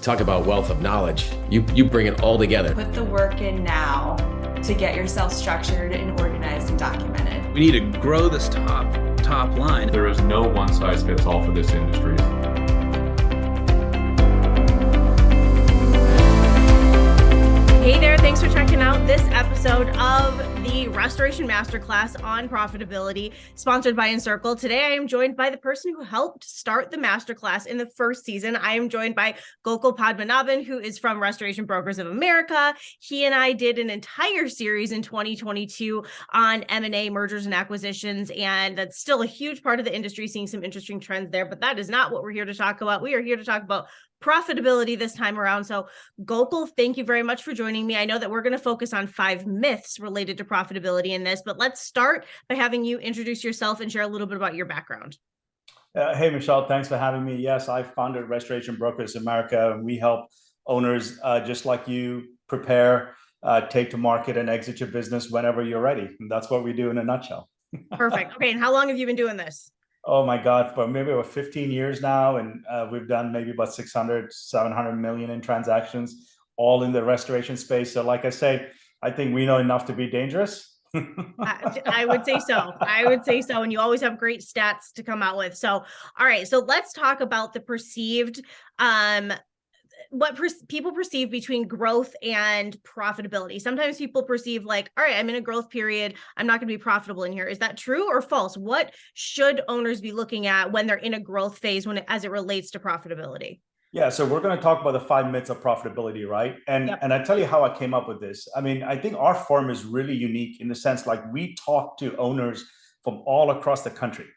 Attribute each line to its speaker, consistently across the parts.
Speaker 1: talk about wealth of knowledge. You bring it all together.
Speaker 2: Put the work in now to get yourself structured and organized and documented.
Speaker 3: We need to grow this top line.
Speaker 4: There is no one size fits all for this industry.
Speaker 5: Hey there, thanks for checking out this episode of the Restoration Masterclass on Profitability, sponsored by Encircle. Today, I am joined by the person who helped start the masterclass in the first season. I am joined by Gokul Padmanabhan, who is from Restoration Brokers of America. He and I did an entire series in 2022 on M&A, mergers and acquisitions, and that's still a huge part of the industry, seeing some interesting trends there, but that is not what we're here to talk about. We are here to talk about profitability this time around. So Gokul, thank you very much for joining me. I know that we're going to focus on 5 myths related to profitability in this, but let's start by having you introduce yourself and share a little bit about your background.
Speaker 6: Hey, Michelle, thanks for having me. Yes, I founded Restoration Brokers America, and we help owners just like you prepare, take to market, and exit your business whenever you're ready. And that's what we do in a nutshell.
Speaker 5: Perfect. Okay, and how long have you been doing this?
Speaker 6: Oh my God, for maybe about 15 years now. And we've done maybe about 600, 700 million in transactions, all in the restoration space. So like I say, I think we know enough to be dangerous.
Speaker 5: I would say so. I would say so. And you always have great stats to come out with. So, all right. So let's talk about the perceived, people perceive between growth and profitability. Sometimes people perceive like, all right, I'm in a growth period, I'm not going to be profitable in here. Is that true or false? What should owners be looking at when they're in a growth phase as it relates to profitability?
Speaker 6: Yeah, so we're going to talk about the 5 myths of profitability, right? And
Speaker 5: Yep.
Speaker 6: and I tell you how I came up with this. I mean, I think our firm is really unique in the sense like we talk to owners from all across the country.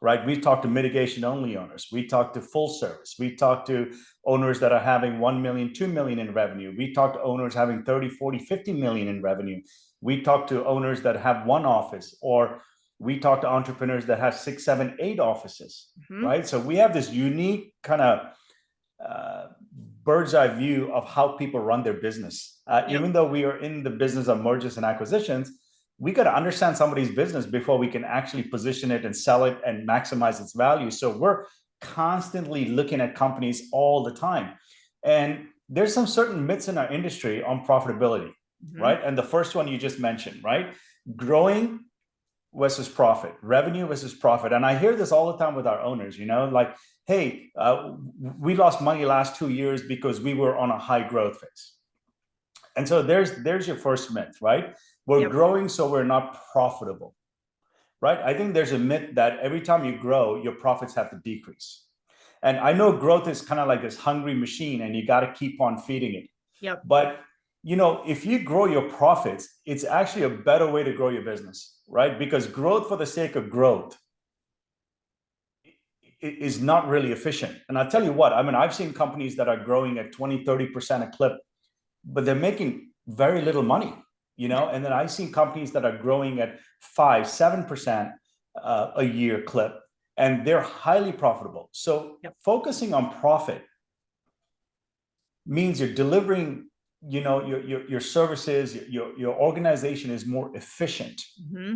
Speaker 6: Right? We talk to mitigation only owners. We talk to full service. We talk to owners that are having 1 million, 2 million in revenue. We talk to owners having 30, 40, 50 million in revenue. We talk to owners that have 1 office, or we talk to entrepreneurs that have 6, 7, 8 offices, right? So we have this unique kind of bird's eye view of how people run their business. Even though we are in the business of mergers and acquisitions, we got to understand somebody's business before we can actually position it and sell it and maximize its value. So we're constantly looking at companies all the time. And there's some certain myths in our industry on profitability, right? And the first one you just mentioned, right? Growing versus profit, revenue versus profit. And I hear this all the time with our owners, like, hey, we lost money last 2 years because we were on a high growth phase. And so there's your first myth, right? We're growing, so we're not profitable, right? I think there's a myth that every time you grow, your profits have to decrease. And I know growth is kind of like this hungry machine and you got to keep on feeding it.
Speaker 5: Yep.
Speaker 6: But, if you grow your profits, it's actually a better way to grow your business, right? Because growth for the sake of growth is not really efficient. And I'll tell you what, I mean, I've seen companies that are growing at 20, 30% a clip, but they're making very little money. And then I've seen companies that are growing at 5, 7% a year clip, and they're highly profitable. So focusing on profit means you're delivering, your services, your organization is more efficient,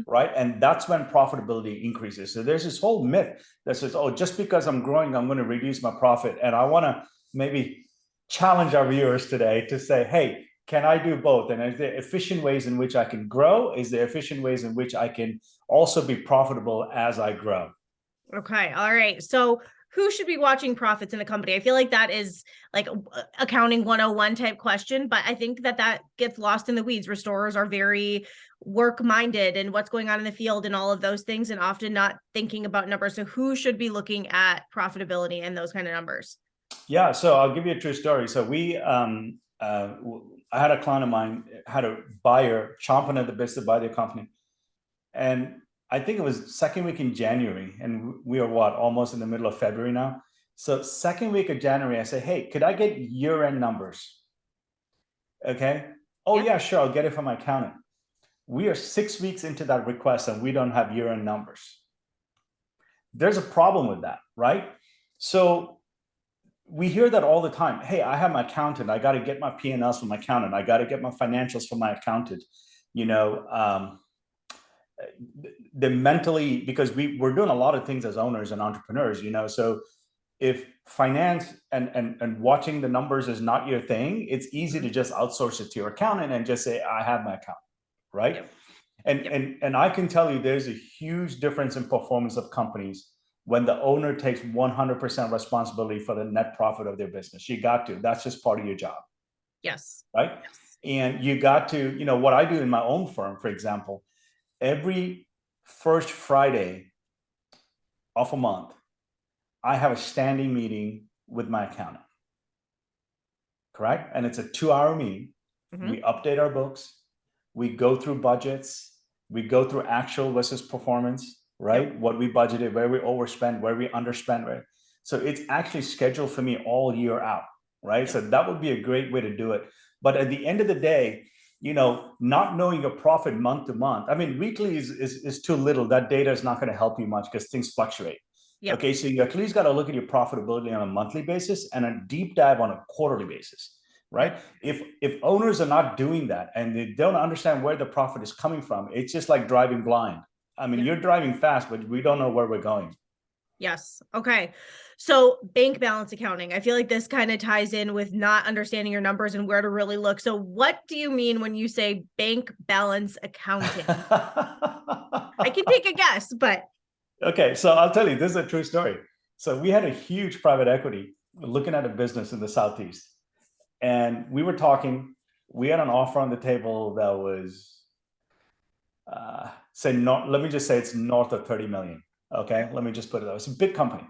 Speaker 6: right? And that's when profitability increases. So there's this whole myth that says, oh, just because I'm growing, I'm going to reduce my profit. And I want to maybe challenge our viewers today to say, hey, can I do both? And is there efficient ways in which I can grow? Is there efficient ways in which I can also be profitable as I grow?
Speaker 5: Okay. All right. So who should be watching profits in the company? I feel like that is like accounting 101 type question, but I think that gets lost in the weeds. Restorers are very work-minded and what's going on in the field and all of those things, and often not thinking about numbers. So who should be looking at profitability and those kind of numbers?
Speaker 6: Yeah. So I'll give you a true story. So I had a client of mine, had a buyer chomping at the bit to buy their company. And I think it was second week in January, and we are almost in the middle of February now. So second week of January, I say, hey, could I get year-end numbers? Okay. Oh yeah, sure. I'll get it from my accountant. We are 6 weeks into that request and we don't have year-end numbers. There's a problem with that, right? So we hear that all the time. Hey, I have my accountant. I got to get my P&Ls from my accountant. I got to get my financials from my accountant. They mentally, because we're doing a lot of things as owners and entrepreneurs, so if finance and watching the numbers is not your thing, it's easy to just outsource it to your accountant and just say, I have my account, right?
Speaker 5: Yep.
Speaker 6: And I can tell you there's a huge difference in performance of companies when the owner takes 100% responsibility for the net profit of their business. You got to, that's just part of your job.
Speaker 5: Yes.
Speaker 6: Right.
Speaker 5: Yes.
Speaker 6: And you got to, what I do in my own firm, for example, every first Friday of a month, I have a standing meeting with my accountant. Correct. And it's a 2-hour meeting.
Speaker 5: Mhm.
Speaker 6: We update our books. We go through budgets. We go through actual versus performance, right?
Speaker 5: Yep.
Speaker 6: What we budgeted, where we overspent, where we underspent, right? So it's actually scheduled for me all year out, right?
Speaker 5: Yep.
Speaker 6: So that would be a great way to do it. But at the end of the day, not knowing your profit month to month, I mean, weekly is too little. That data is not going to help you much because things fluctuate.
Speaker 5: Yep.
Speaker 6: Okay, so you at least got to look at your profitability on a monthly basis and a deep dive on a quarterly basis, right? If owners are not doing that and they don't understand where the profit is coming from, it's just like driving blind. I mean, you're driving fast, but we don't know where we're going.
Speaker 5: Yes. Okay. So bank balance accounting, I feel like this kind of ties in with not understanding your numbers and where to really look. So what do you mean when you say bank balance accounting? I can take a guess, but.
Speaker 6: Okay, so I'll tell you, this is a true story. So we had a huge private equity looking at a business in the Southeast. And we were talking, we had an offer on the table that was, let me just say it's north of 30 million. Okay, let me just put it out. It's a big company.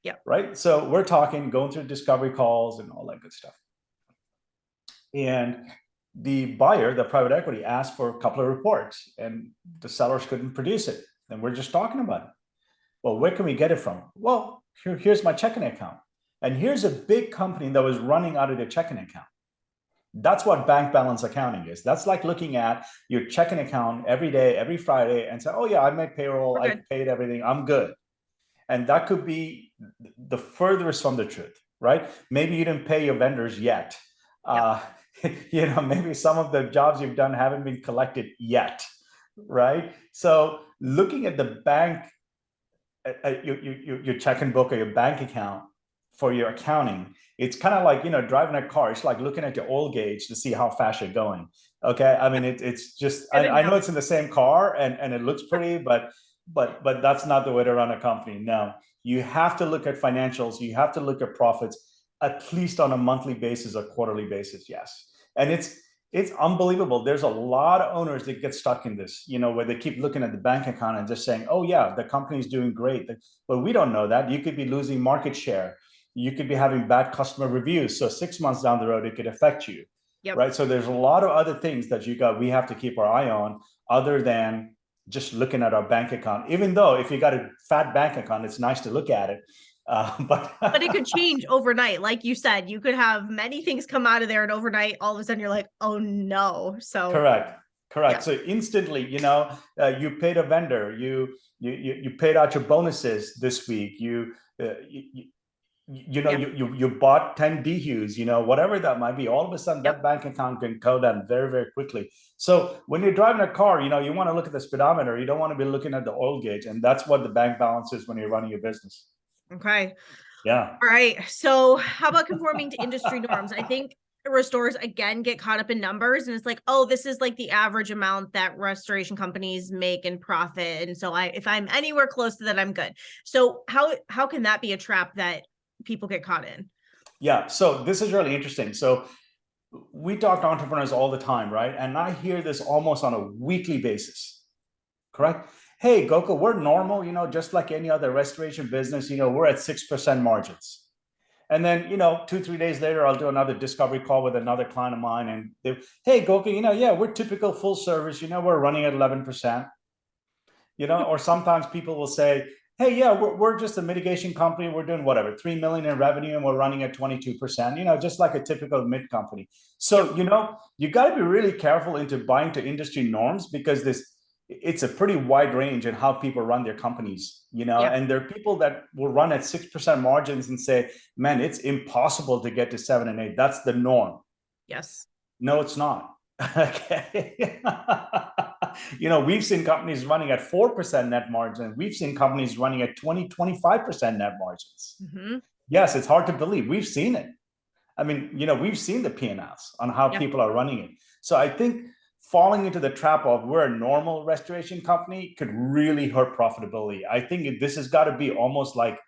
Speaker 5: Yeah.
Speaker 6: Right. So we're talking, going through discovery calls and all that good stuff. And the buyer, the private equity, asked for a couple of reports and the sellers couldn't produce it. And we're just talking about it. Well, where can we get it from? Well, here's my checking account. And here's a big company that was running out of their checking account. That's what bank balance accounting is. That's like looking at your checking account every day, every Friday, and say, oh yeah, I made payroll, I paid everything, I'm good. And that could be the furthest from the truth, right? Maybe you didn't pay your vendors yet. Maybe some of the jobs you've done haven't been collected yet, right? So looking at the bank, your checking book or your bank account for your accounting, it's kind of like, driving a car. It's like looking at your oil gauge to see how fast you're going. Okay. I mean, it's just, I know it's in the same car and it looks pretty, but that's not the way to run a company. No, you have to look at financials. You have to look at profits, at least on a monthly basis or quarterly basis. Yes. And it's unbelievable. There's a lot of owners that get stuck in this, where they keep looking at the bank account and just saying, oh yeah, the company's doing great. But we don't know that. You could be losing market share. You could be having bad customer reviews. So 6 months down the road, it could affect you. Yep. Right. So there's a lot of other things that we have to keep our eye on other than just looking at our bank account. Even though if you got a fat bank account, it's nice to look at it. But
Speaker 5: it could change overnight. Like you said, you could have many things come out of there and overnight, all of a sudden you're like, oh no. So
Speaker 6: correct.
Speaker 5: Yeah.
Speaker 6: So instantly, you paid a vendor, you paid out your bonuses this week. You bought 10 DHUs, whatever that might be. All of a sudden that bank account can go down very, very quickly. So when you're driving a car, you want to look at the speedometer. You don't want to be looking at the oil gauge. And that's what the bank balance is when you're running your business.
Speaker 5: Okay.
Speaker 6: Yeah.
Speaker 5: All right. So how about conforming to industry norms? I think restorers again get caught up in numbers and it's like, oh, this is like the average amount that restoration companies make in profit. And so if I'm anywhere close to that, I'm good. So how can that be a trap that people get caught in?
Speaker 6: Yeah. So this is really interesting. So we talk to entrepreneurs all the time, right? And I hear this almost on a weekly basis, correct? Hey, Gokul, we're normal, just like any other restoration business, we're at 6% margins. And then, 2-3 days later, I'll do another discovery call with another client of mine. And hey, Gokul, yeah, we're typical full service, we're running at 11%, or sometimes people will say, hey, yeah, we're just a mitigation company. We're doing whatever, 3 million in revenue and we're running at 22%, just like a typical mid company. So, you got to be really careful into buying to industry norms because it's a pretty wide range in how people run their companies, and there are people that will run at 6% margins and say, man, it's impossible to get to 7 and 8. That's the norm.
Speaker 5: Yes.
Speaker 6: No, it's not. Okay. We've seen companies running at 4% net margin. We've seen companies running at 20-25% net margins. Mm-hmm. Yes, it's hard to believe. We've seen it. I mean, we've seen the P&Ls on how people are running it. So I think falling into the trap of we're a normal restoration company could really hurt profitability. I think this has got to be almost like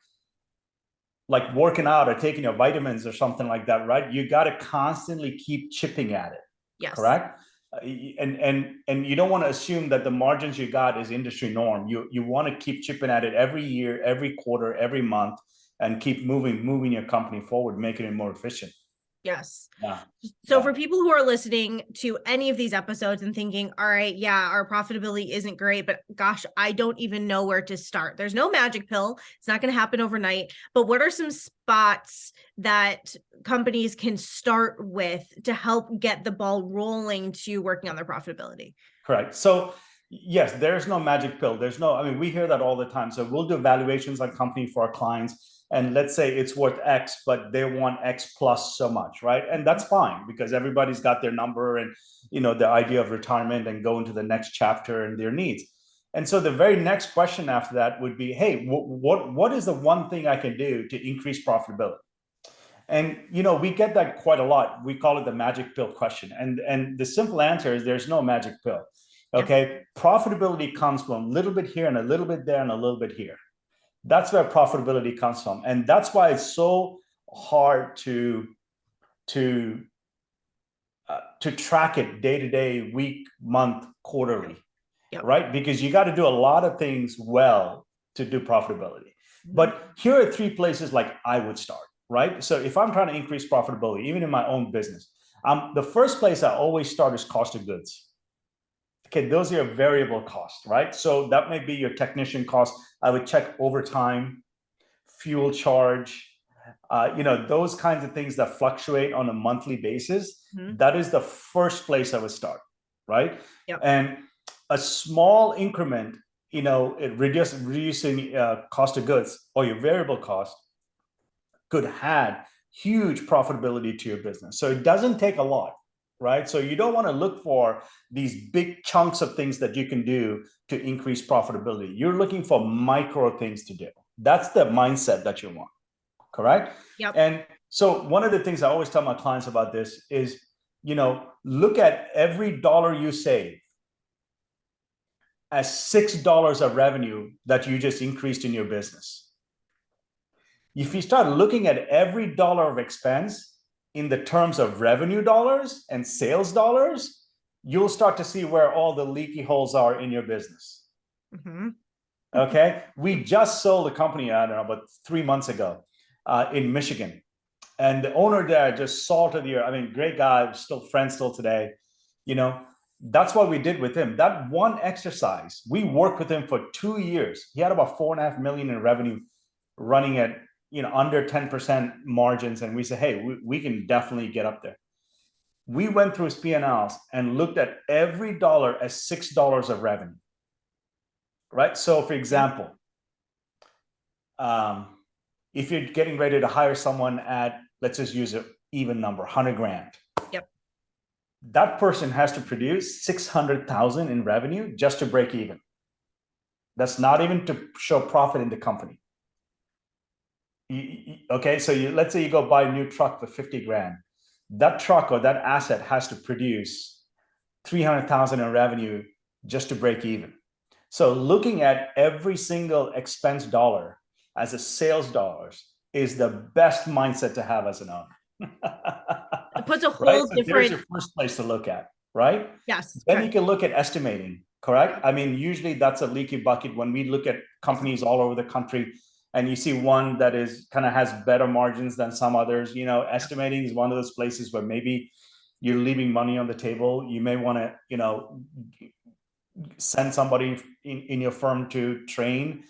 Speaker 6: working out or taking your vitamins or something like that, right? You got to constantly keep chipping at it.
Speaker 5: Yes.
Speaker 6: Correct. And you don't want to assume that the margins you got is industry norm. You want to keep chipping at it every year, every quarter, every month, and keep moving your company forward, making it more efficient.
Speaker 5: Yes.
Speaker 6: Yeah.
Speaker 5: So for people who are listening to any of these episodes and thinking, all right, yeah, our profitability isn't great, but gosh, I don't even know where to start. There's no magic pill. It's not going to happen overnight. But what are some spots that companies can start with to help get the ball rolling to working on their profitability?
Speaker 6: Correct. So yes, there's no magic pill. We hear that all the time. So we'll do valuations on company for our clients. And let's say it's worth X, but they want X plus so much, right? And that's fine because everybody's got their number and, the idea of retirement and go into the next chapter and their needs. And so the very next question after that would be, hey, what is the one thing I can do to increase profitability? And, we get that quite a lot. We call it the magic pill question. And the simple answer is there's no magic pill. Okay. Profitability comes from a little bit here and a little bit there and a little bit here. That's where profitability comes from. And that's why it's so hard to track it day to day, week, month, quarterly, right? Because you got to do a lot of things well to do profitability. But here are 3 places like I would start, right? So if I'm trying to increase profitability, even in my own business, the first place I always start is cost of goods. Okay, those are your variable costs, right? So that may be your technician cost. I would check overtime, fuel charge, those kinds of things that fluctuate on a monthly basis. That is the first place I would start, right? Yep. And a small increment, reducing cost of goods or your variable cost could add huge profitability to your business. So it doesn't take a lot. Right. So you don't want to look for these big chunks of things that you can do to increase profitability. You're looking for micro things to do. That's the mindset that you want. Correct. Yep. And so one of the things I always tell my clients about this is, look at every dollar you save as $6 of revenue that you just increased in your business. If you start looking at every dollar of expense in the terms of revenue dollars and sales dollars, you'll start to see where all the leaky holes are in your business. Okay. We just sold a company, I don't know, about 3 months ago in Michigan. And the owner there just salted the earth. Great guy, still friends till today. That's what we did with him. That one exercise, we worked with him for 2 years. He had about $4.5 million in revenue running at under 10% margins. And we said, hey, we can definitely get up there. We went through his P&Ls and looked at every dollar as $6 of revenue, right? So for example, if you're getting ready to hire someone at, let's just use an even number, 100 grand.
Speaker 5: Yep.
Speaker 6: That person has to produce 600,000 in revenue just to break even. That's not even to show profit in the company. Okay, so let's say you go buy a new truck for 50 grand. That truck or that asset has to produce 300,000 in revenue just to break even. So looking at every single expense dollar as a sales dollars is the best mindset to have as an owner.
Speaker 5: It puts a whole
Speaker 6: right? So
Speaker 5: different.
Speaker 6: There's your first place to look at, right?
Speaker 5: Yes.
Speaker 6: Then
Speaker 5: correct.
Speaker 6: you can look at estimating, correct? Usually that's a leaky bucket when we look at companies all over the country. And you see one that is kind of has better margins than some others. Estimating is one of those places where maybe you're leaving money on the table. You may want to, send somebody in your firm to train,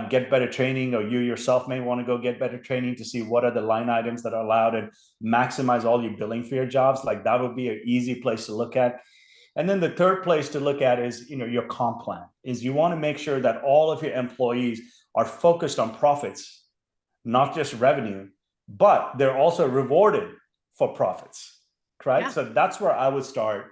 Speaker 6: get better training, or you yourself may want to go get better training to see what are the line items that are allowed and maximize all your billing for your jobs. Like that would be an easy place to look at. And then the third place to look at is, your comp plan. Is you want to make sure that all of your employees are focused on profits, not just revenue, but they're also rewarded for profits, right? Yeah. So that's where I would start,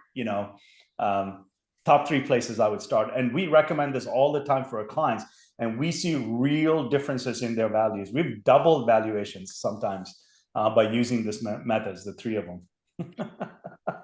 Speaker 6: top 3 places I would start. And we recommend this all the time for our clients. and we see real differences in their values. We've doubled valuations sometimes by using this methods, the three of them.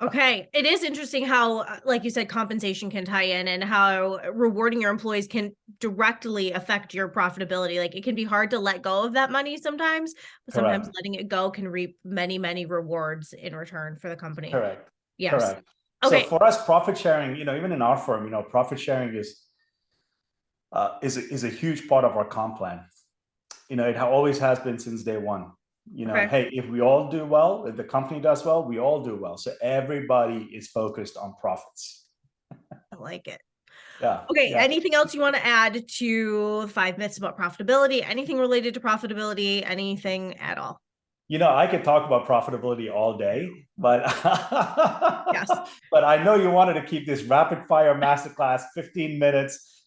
Speaker 5: Okay. It is interesting how, like you said, compensation can tie in, and how rewarding your employees can directly affect your profitability. Like, it can be hard to let go of that money sometimes, but sometimes
Speaker 6: Correct.
Speaker 5: letting it go can reap many, many rewards in return for the company.
Speaker 6: Correct.
Speaker 5: Yes.
Speaker 6: Correct.
Speaker 5: Okay.
Speaker 6: So for us, profit sharing, even in our firm, profit sharing is a huge part of our comp plan. It always has been since day one.
Speaker 5: Okay.
Speaker 6: Hey, if we all do well, if the company does well, we all do well. So everybody is focused on profits.
Speaker 5: I like it.
Speaker 6: Yeah.
Speaker 5: Okay.
Speaker 6: Yeah.
Speaker 5: Anything else you want to add to 5 myths about profitability? Anything related to profitability? Anything at all?
Speaker 6: I could talk about profitability all day, but
Speaker 5: Yes.
Speaker 6: But I know you wanted to keep this rapid fire masterclass 15 minutes.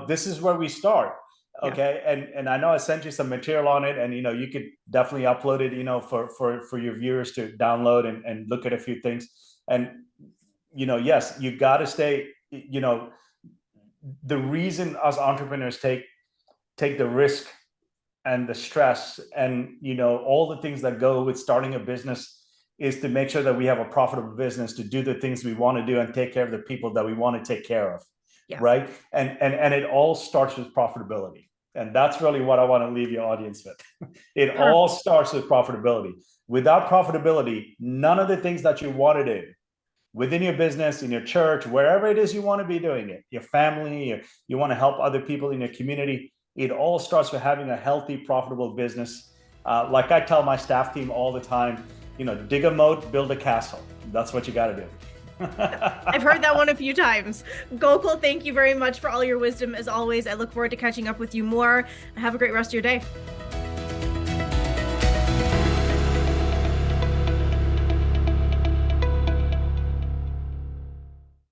Speaker 6: This is where we start. Okay. Yeah. And I know I sent you some material on it, and you could definitely upload it, for your viewers to download and look at a few things. And yes, you got to stay, the reason us entrepreneurs take the risk and the stress and all the things that go with starting a business is to make sure that we have a profitable business, to do the things we want to do and take care of the people that we want to take care of. Yeah. Right. And it all starts with profitability. And that's really what I want to leave your audience with. It all starts with profitability. Without profitability, none of the things that you want to do within your business, in your church, wherever it is you want to be doing it, your family, you want to help other people in your community, it all starts with having a healthy, profitable business. Like I tell my staff team all the time, dig a moat, build a castle. That's what you got to do.
Speaker 5: I've heard that one a few times. Gokul, thank you very much for all your wisdom as always. I look forward to catching up with you more. Have a great rest of your day.